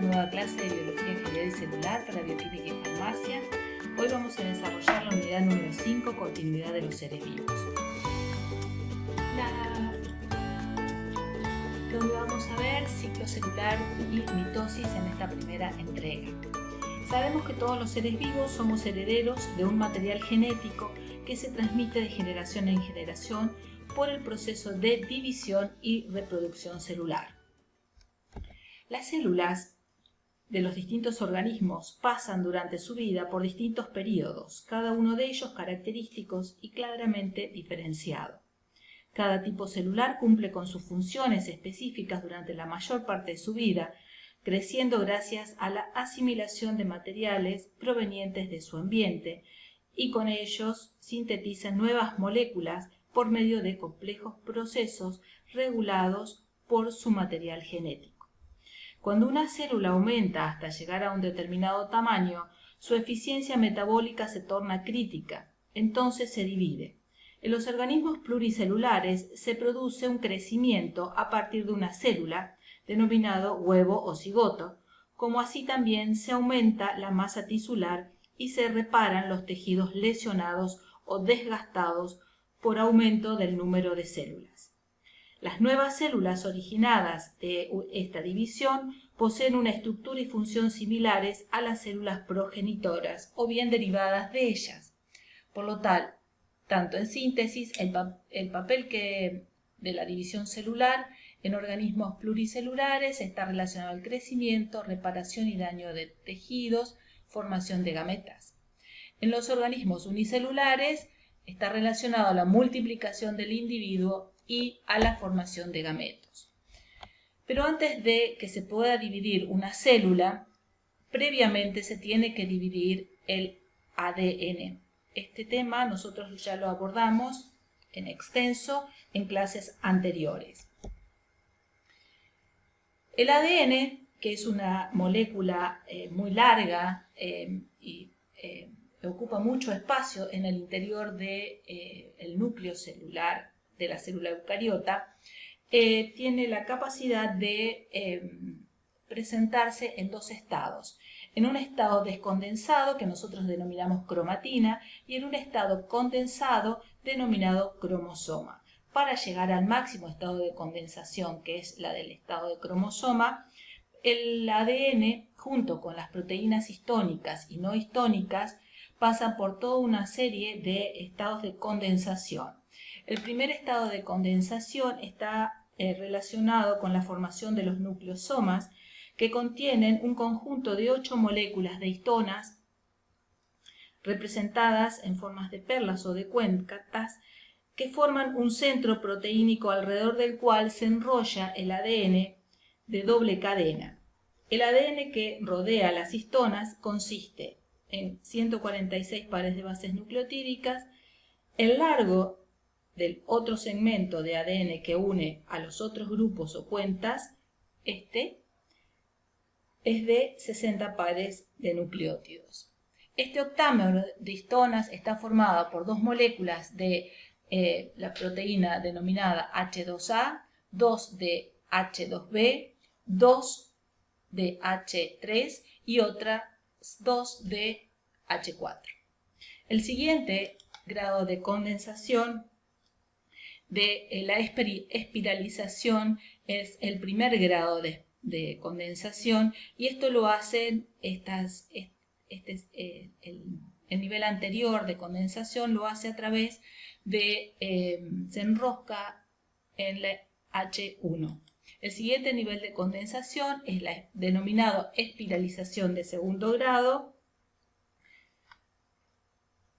nueva clase de Biología General y Celular para Bioquímica y Farmacia. Hoy vamos a desarrollar la unidad número 5, continuidad de los seres vivos. Donde vamos a ver ciclo celular y mitosis en esta primera entrega. Sabemos que todos los seres vivos somos herederos de un material genético que se transmite de generación en generación por el proceso de división y reproducción celular. Las células de los distintos organismos pasan durante su vida por distintos periodos, cada uno de ellos característicos y claramente diferenciado. Cada tipo celular cumple con sus funciones específicas durante la mayor parte de su vida, creciendo gracias a la asimilación de materiales provenientes de su ambiente y con ellos sintetizan nuevas moléculas por medio de complejos procesos regulados por su material genético. Cuando una célula aumenta hasta llegar a un determinado tamaño, su eficiencia metabólica se torna crítica, entonces se divide. En los organismos pluricelulares se produce un crecimiento a partir de una célula, denominado huevo o cigoto, como así también se aumenta la masa tisular y se reparan los tejidos lesionados o desgastados por aumento del número de células. Las nuevas células originadas de esta división poseen una estructura y función similares a las células progenitoras o bien derivadas de ellas. Por lo tanto, en síntesis, el papel de la división celular en organismos pluricelulares está relacionado al crecimiento, reparación y daño de tejidos, formación de gametas. En los organismos unicelulares está relacionado a la multiplicación del individuo y a la formación de gametos. Pero antes de que se pueda dividir una célula, previamente se tiene que dividir el ADN. Este tema nosotros ya lo abordamos en extenso en clases anteriores. El ADN, que es una molécula muy larga y ocupa mucho espacio en el interior del núcleo celular de la célula eucariota, tiene la capacidad de presentarse en dos estados. En un estado descondensado, que nosotros denominamos cromatina, y en un estado condensado, denominado cromosoma. Para llegar al máximo estado de condensación, que es la del estado de cromosoma, el ADN, junto con las proteínas histónicas y no histónicas, pasan por toda una serie de estados de condensación. El primer estado de condensación está relacionado con la formación de los nucleosomas, que contienen un conjunto de 8 moléculas de histonas representadas en formas de perlas o de cuentas, que forman un centro proteínico alrededor del cual se enrolla el ADN de doble cadena. El ADN que rodea las histonas consiste en 146 pares de bases nucleotídicas. El largo del otro segmento de ADN que une a los otros grupos o cuentas, es de 60 pares de nucleótidos. Este octámero de histonas está formado por dos moléculas de la proteína denominada H2A, 2 de H2B, 2 de H3 y otras 2 de H4. El siguiente grado de condensación de la espiralización es el primer grado de condensación, y esto lo hacen el nivel anterior de condensación lo hace a través de se enrosca en la H1. El siguiente nivel de condensación es la denominado espiralización de segundo grado,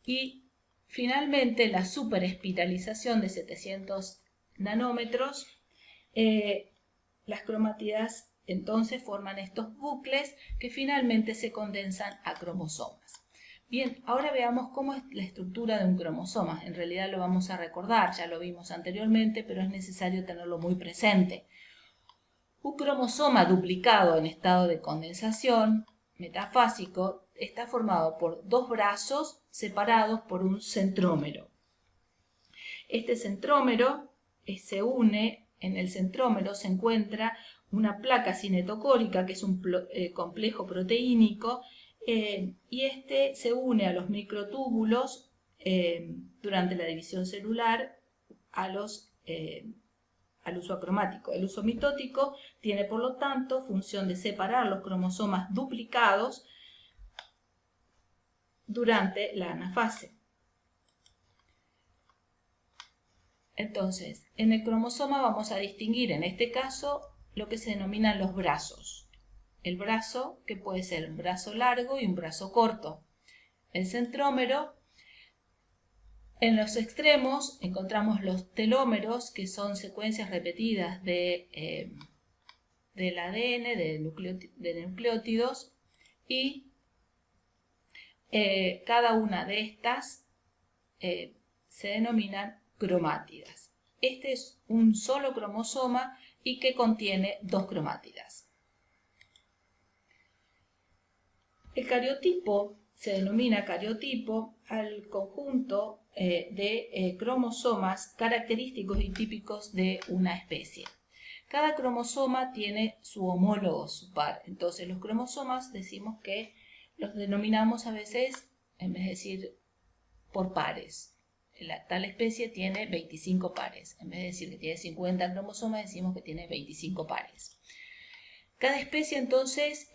y finalmente la superespiralización de 700 nanómetros. Las cromátidas entonces forman estos bucles que finalmente se condensan a cromosomas. Bien, ahora veamos cómo es la estructura de un cromosoma. En realidad lo vamos a recordar, ya lo vimos anteriormente, pero es necesario tenerlo muy presente. Un cromosoma duplicado en estado de condensación metafásico está formado por dos brazos separados por un centrómero. Este centrómero se une en el centrómero se encuentra una placa cinetocórica, que es un complejo proteínico, y este se une a los microtúbulos durante la división celular al uso acromático. El uso mitótico tiene, por lo tanto, función de separar los cromosomas duplicados durante la anafase. Entonces, en el cromosoma vamos a distinguir, en este caso, lo que se denominan los brazos. El brazo, que puede ser un brazo largo y un brazo corto. El centrómero. En los extremos encontramos los telómeros, que son secuencias repetidas del ADN, de nucleótidos, y cada una de estas se denominan cromátidas. Este es un solo cromosoma y que contiene dos cromátidas. El cariotipo se denomina cariotipo al conjunto de cromosomas característicos y típicos de una especie. Cada cromosoma tiene su homólogo, su par. Entonces los cromosomas decimos que los denominamos a veces, en vez de decir por pares. Tal especie tiene 25 pares. En vez de decir que tiene 50 cromosomas, decimos que tiene 25 pares. Cada especie entonces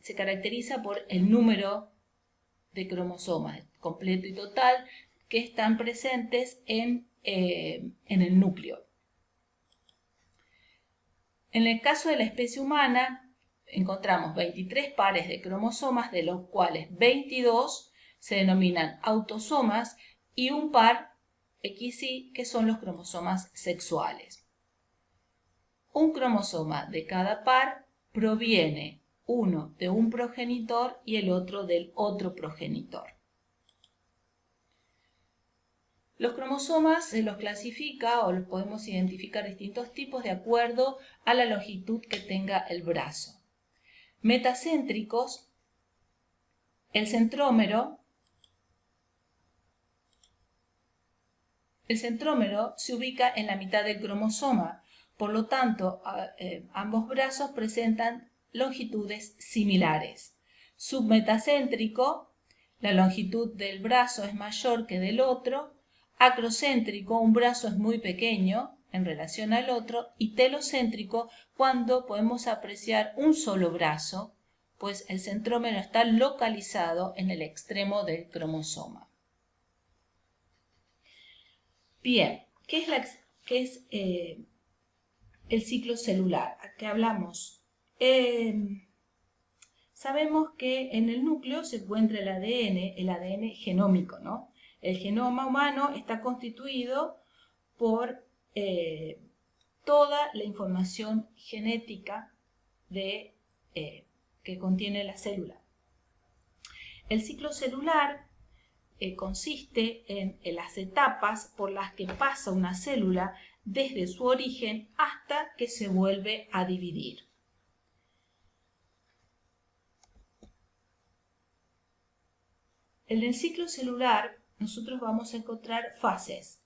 se caracteriza por el número de cromosomas completo y total que están presentes en el núcleo. En el caso de la especie humana encontramos 23 pares de cromosomas, de los cuales 22 se denominan autosomas y un par XY, que son los cromosomas sexuales. Un cromosoma de cada par proviene uno de un progenitor y el otro del otro progenitor. Los cromosomas se los clasifica o los podemos identificar distintos tipos de acuerdo a la longitud que tenga el brazo. Metacéntricos, el centrómero se ubica en la mitad del cromosoma, por lo tanto, ambos brazos presentan longitudes similares. Submetacéntrico, la longitud del brazo es mayor que del otro. Acrocéntrico, un brazo es muy pequeño en relación al otro. Y telocéntrico, cuando podemos apreciar un solo brazo, pues el centrómero está localizado en el extremo del cromosoma. Bien, ¿qué es el ciclo celular? ¿A qué hablamos? Sabemos que en el núcleo se encuentra el ADN genómico, ¿no? El genoma humano está constituido por toda la información genética que contiene la célula. El ciclo celular consiste en las etapas por las que pasa una célula desde su origen hasta que se vuelve a dividir. En el ciclo celular nosotros vamos a encontrar fases.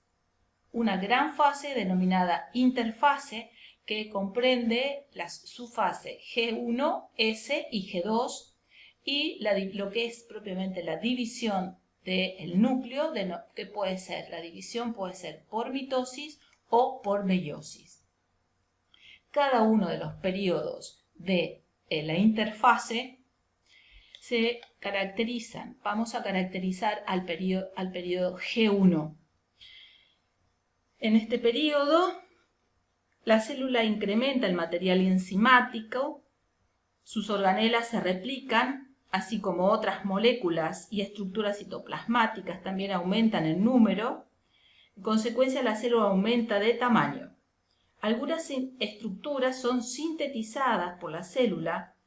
Una gran fase denominada interfase, que comprende las subfases G1, S y G2, y lo que es propiamente la división del núcleo, que puede ser, la división puede ser por mitosis o por meiosis. Cada uno de los periodos de la interfase se caracterizan. Vamos a caracterizar al periodo G1. En este periodo, la célula incrementa el material enzimático, sus organelas se replican, así como otras moléculas y estructuras citoplasmáticas también aumentan en número. En consecuencia, la célula aumenta de tamaño. Algunas estructuras son sintetizadas por la célula.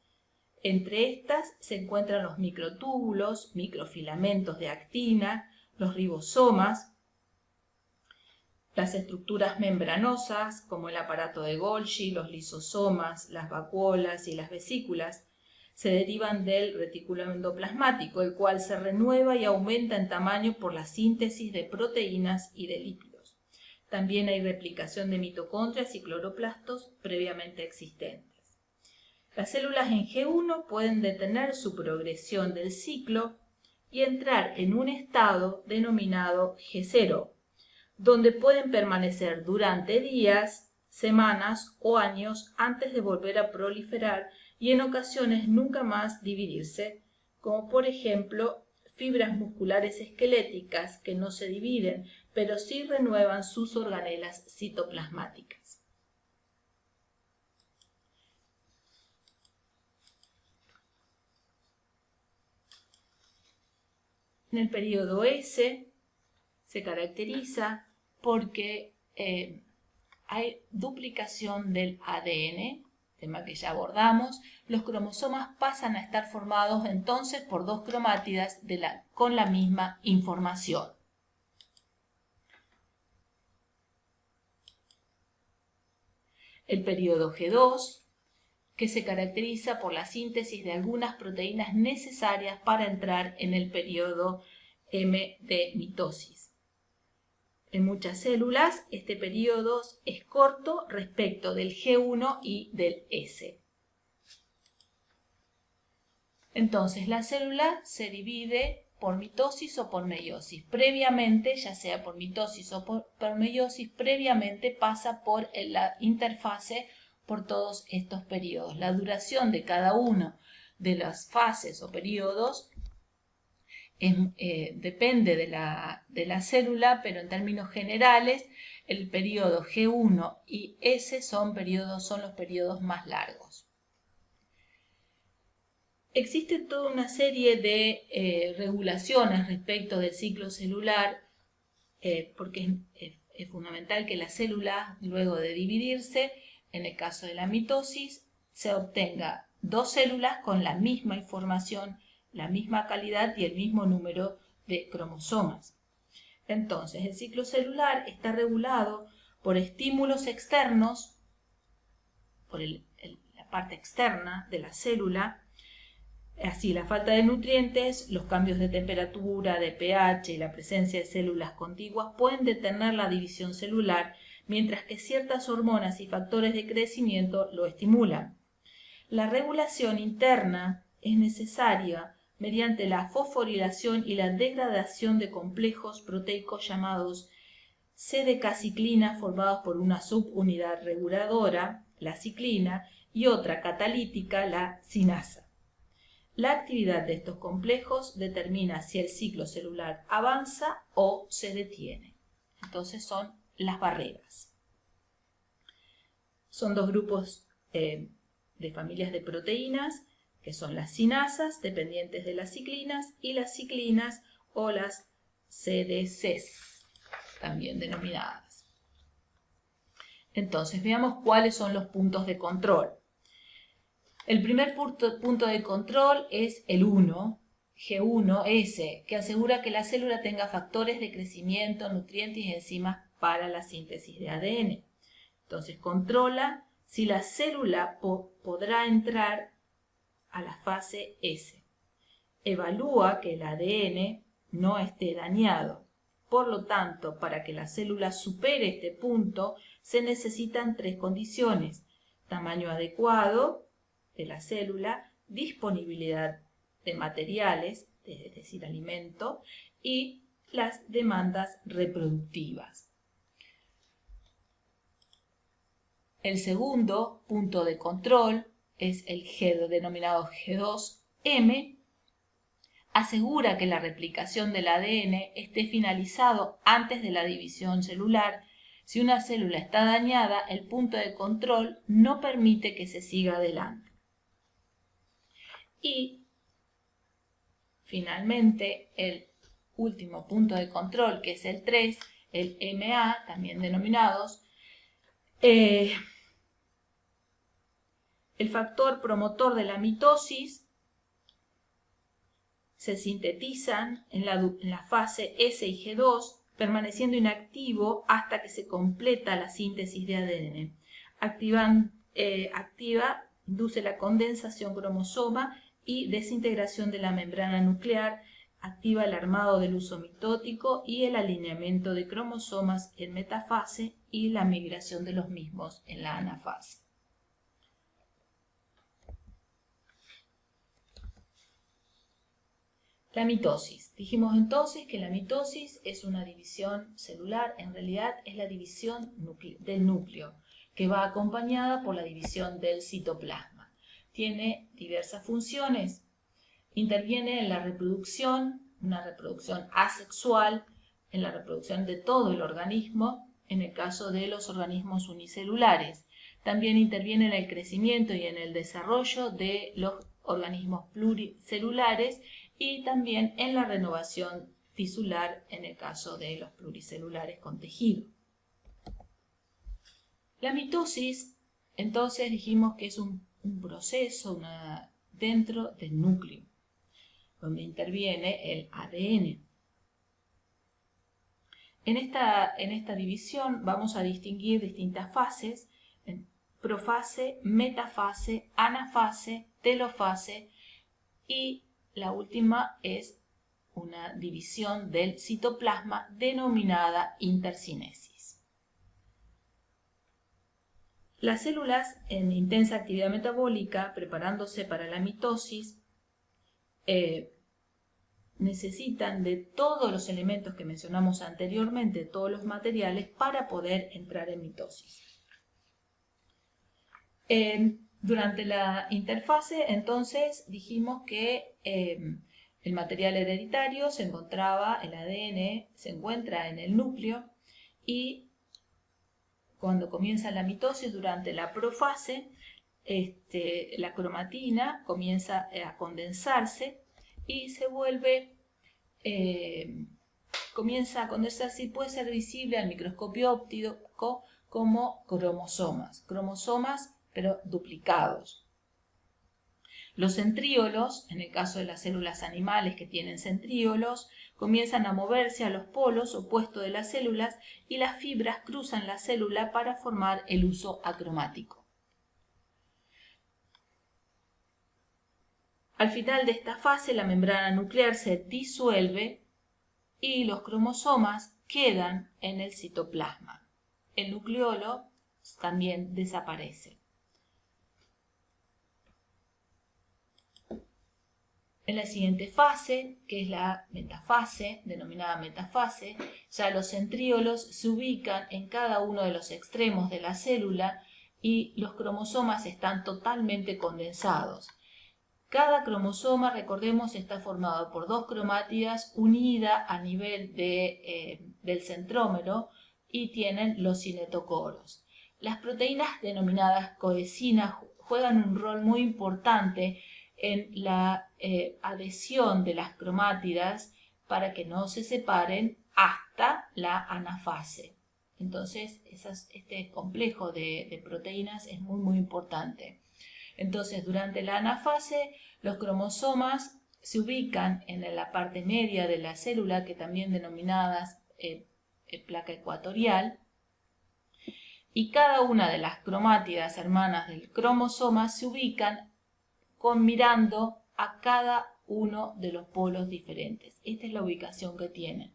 Entre estas se encuentran los microtúbulos, microfilamentos de actina, los ribosomas, las estructuras membranosas, como el aparato de Golgi, los lisosomas, las vacuolas y las vesículas, se derivan del retículo endoplasmático, el cual se renueva y aumenta en tamaño por la síntesis de proteínas y de lípidos. También hay replicación de mitocondrias y cloroplastos previamente existentes. Las células en G1 pueden detener su progresión del ciclo y entrar en un estado denominado G0, donde pueden permanecer durante días, semanas o años antes de volver a proliferar y en ocasiones nunca más dividirse, como por ejemplo fibras musculares esqueléticas que no se dividen, pero sí renuevan sus organelas citoplasmáticas. En el periodo S se caracteriza porque hay duplicación del ADN, tema que ya abordamos. Los cromosomas pasan a estar formados entonces por dos cromátidas con la misma información. El periodo G2, que se caracteriza por la síntesis de algunas proteínas necesarias para entrar en el periodo M de mitosis. En muchas células, este periodo es corto respecto del G1 y del S. Entonces, la célula se divide por mitosis o por meiosis. Previamente, ya sea por mitosis o por meiosis, previamente pasa por la interfase por todos estos periodos. La duración de cada uno de las fases o periodos depende de la célula, pero en términos generales el periodo G1 y S son los periodos más largos. Existe toda una serie de regulaciones respecto del ciclo celular, porque es fundamental que la célula, luego de dividirse, en el caso de la mitosis, se obtenga dos células con la misma información, la misma calidad y el mismo número de cromosomas. Entonces, el ciclo celular está regulado por estímulos externos, por la parte externa de la célula. Así, la falta de nutrientes, los cambios de temperatura, de pH y la presencia de células contiguas pueden detener la división celular, mientras que ciertas hormonas y factores de crecimiento lo estimulan. La regulación interna es necesaria mediante la fosforilación y la degradación de complejos proteicos llamados CDK-ciclina formados por una subunidad reguladora, la ciclina, y otra catalítica, la cinasa. La actividad de estos complejos determina si el ciclo celular avanza o se detiene. Entonces son las barreras. Son dos grupos de familias de proteínas, que son las cinasas, dependientes de las ciclinas, y las ciclinas o las CDCs, también denominadas. Entonces veamos cuáles son los puntos de control. El primer punto de control es el 1, G1S, que asegura que la célula tenga factores de crecimiento, nutrientes y enzimas para la síntesis de ADN. Entonces controla si la célula podrá entrar a la fase S. Evalúa que el ADN no esté dañado. Por lo tanto, para que la célula supere este punto, se necesitan tres condiciones: tamaño adecuado de la célula, disponibilidad de materiales, es decir, alimento, y las demandas reproductivas. El segundo punto de control es el denominado G2M. Asegura que la replicación del ADN esté finalizado antes de la división celular. Si una célula está dañada, el punto de control no permite que se siga adelante. Y finalmente el último punto de control, que es el 3, el MA, también denominados, el factor promotor de la mitosis se sintetizan en la fase S y G2, permaneciendo inactivo hasta que se completa la síntesis de ADN. Induce la condensación cromosoma y desintegración de la membrana nuclear activa el armado del uso mitótico y el alineamiento de cromosomas en metafase y la migración de los mismos en la anafase. La mitosis. Dijimos entonces que la mitosis es una división celular, en realidad es la división del núcleo, que va acompañada por la división del citoplasma. Tiene diversas funciones. Interviene en la reproducción, una reproducción asexual, en la reproducción de todo el organismo, en el caso de los organismos unicelulares. También interviene en el crecimiento y en el desarrollo de los organismos pluricelulares y también en la renovación tisular en el caso de los pluricelulares con tejido. La mitosis, entonces dijimos que es un proceso dentro del núcleo, donde interviene el ADN. En esta división vamos a distinguir distintas fases: profase, metafase, anafase, telofase, y la última es una división del citoplasma denominada intercinesis. Las células en intensa actividad metabólica, preparándose para la mitosis, necesitan de todos los elementos que mencionamos anteriormente, todos los materiales, para poder entrar en mitosis. Durante la interfase, entonces, dijimos que el material hereditario se encontraba, el ADN se encuentra en el núcleo, y cuando comienza la mitosis, durante la profase, la cromatina comienza a condensarse y se vuelve, comienza a condensarse y puede ser visible al microscopio óptico como cromosomas pero duplicados. Los centríolos, en el caso de las células animales que tienen centríolos, comienzan a moverse a los polos opuestos de las células y las fibras cruzan la célula para formar el huso acromático. Al final de esta fase, la membrana nuclear se disuelve y los cromosomas quedan en el citoplasma. El nucleolo también desaparece. En la siguiente fase, que es la metafase, denominada metafase, ya los centríolos se ubican en cada uno de los extremos de la célula y los cromosomas están totalmente condensados. Cada cromosoma, recordemos, está formado por dos cromátidas unidas a nivel del centrómero y tienen los cinetocoros. Las proteínas denominadas coecinas juegan un rol muy importante en la adhesión de las cromátidas para que no se separen hasta la anafase. Entonces, este complejo de proteínas es muy importante. Entonces, durante la anafase, los cromosomas se ubican en la parte media de la célula, que también denominadas placa ecuatorial, y cada una de las cromátidas hermanas del cromosoma se ubican mirando a cada uno de los polos diferentes. Esta es la ubicación que tienen.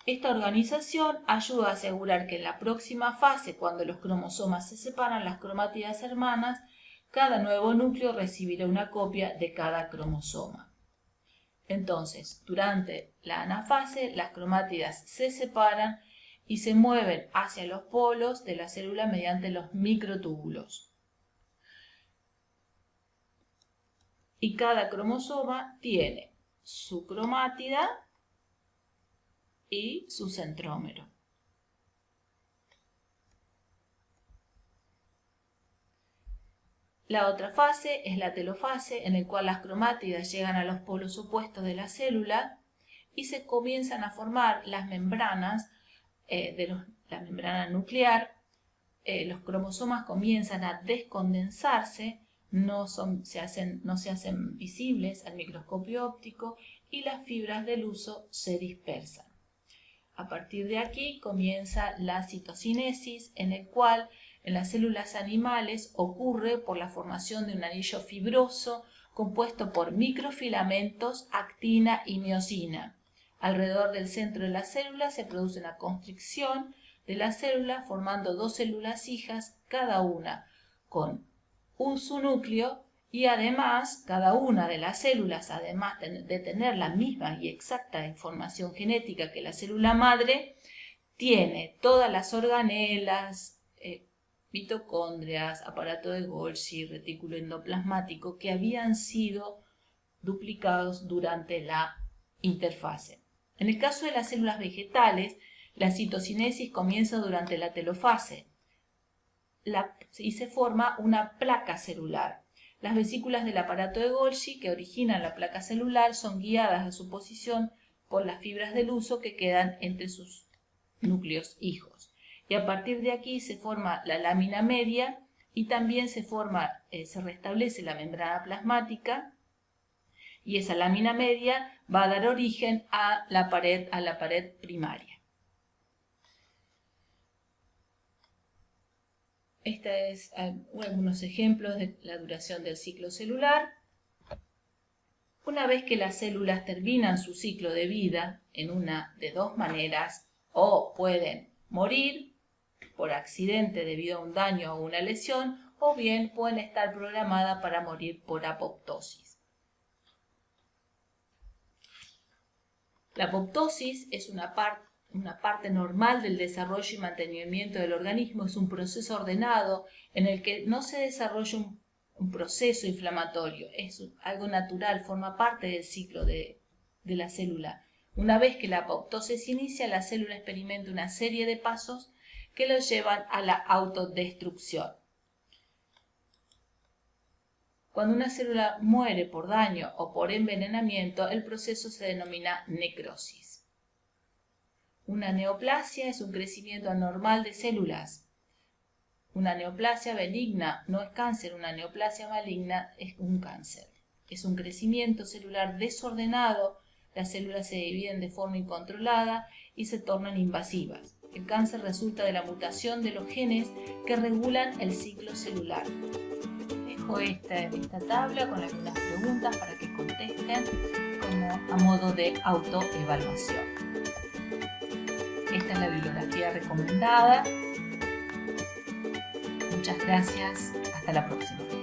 Esta organización ayuda a asegurar que en la próxima fase, cuando los cromosomas se separan, las cromátidas hermanas, cada nuevo núcleo recibirá una copia de cada cromosoma. Entonces, durante la anafase, las cromátidas se separan y se mueven hacia los polos de la célula mediante los microtúbulos. Y cada cromosoma tiene su cromátida y su centrómero. La otra fase es la telofase, en la cual las cromátidas llegan a los polos opuestos de la célula y se comienzan a formar las membranas la membrana nuclear. Los cromosomas comienzan a descondensarse, no se hacen visibles al microscopio óptico y las fibras del huso se dispersan. A partir de aquí comienza la citocinesis, en el cual en las células animales ocurre por la formación de un anillo fibroso compuesto por microfilamentos, actina y miosina. Alrededor del centro de la célula se produce una constricción de la célula formando dos células hijas, cada una con su núcleo, y además cada una de las células, además de tener la misma y exacta información genética que la célula madre, tiene todas las organelas, mitocondrias, aparato de Golgi, retículo endoplasmático que habían sido duplicados durante la interfase. En el caso de las células vegetales, la citocinesis comienza durante la telofase y se forma una placa celular. Las vesículas del aparato de Golgi que originan la placa celular son guiadas a su posición por las fibras del huso que quedan entre sus núcleos hijos. Y a partir de aquí se forma la lámina media y también se restablece la membrana plasmática, y esa lámina media va a dar origen a la pared primaria. Estos es algunos ejemplos de la duración del ciclo celular. Una vez que las células terminan su ciclo de vida en una de dos maneras, o pueden morir por accidente debido a un daño o una lesión, o bien pueden estar programadas para morir por apoptosis. La apoptosis es una parte normal del desarrollo y mantenimiento del organismo, es un proceso ordenado en el que no se desarrolla un proceso inflamatorio, es algo natural, forma parte del ciclo de la célula. Una vez que la apoptosis inicia, la célula experimenta una serie de pasos que lo llevan a la autodestrucción. Cuando una célula muere por daño o por envenenamiento, el proceso se denomina necrosis. Una neoplasia es un crecimiento anormal de células. Una neoplasia benigna no es cáncer, una neoplasia maligna es un cáncer. Es un crecimiento celular desordenado, las células se dividen de forma incontrolada y se tornan invasivas. El cáncer resulta de la mutación de los genes que regulan el ciclo celular. Dejo esta tabla con algunas preguntas para que contesten como a modo de autoevaluación. Esta es la bibliografía recomendada. Muchas gracias. Hasta la próxima.